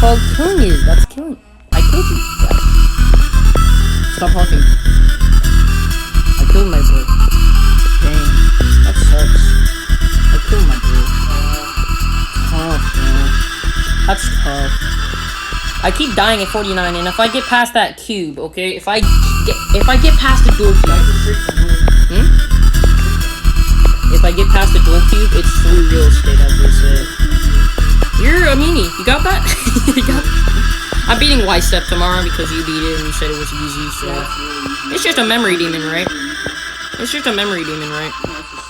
called killing it. That's killing. I killed you. Stop talking. I killed my bro. Dang, that sucks. I killed my bro. Tough, man. That's tough. I keep dying at 49, and if I get past that cube, okay, if I get past the dual cube, if I get past the dual cube, it's free real estate, as they say. You're a meanie. You got that? You got that? I'm beating Y-Step tomorrow because you beat it and you said it was easy, so... It's just a memory demon, right? It's just a memory demon, right?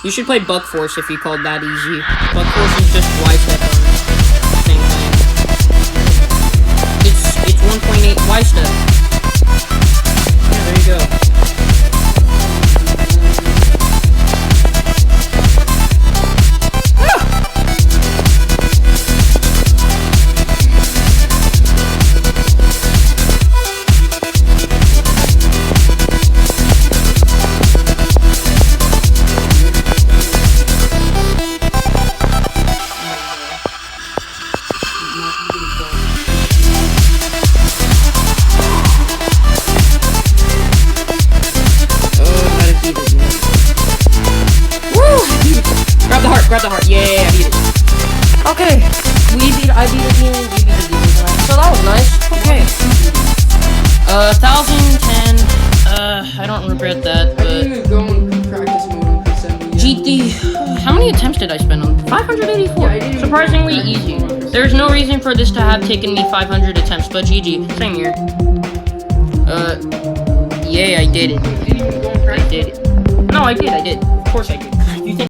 You should play Buck Force if you called that easy. Buck Force is just Y-Step on it. Same thing. It's 1.8 Y-Step. Yeah, there you go. Grab the heart. Yeah, I beat it. Okay. I beat the demon, you beat the demon. So that was nice. Okay. 1010. I don't regret that, but... I didn't even go in practice mode on GT. How many attempts did I spend on? 584. Surprisingly easy. There's no reason for this to have taken me 500 attempts, but GG. Same here. Yeah, I did it. You didn't even go in practice? I did it. No, I did. Of course I did.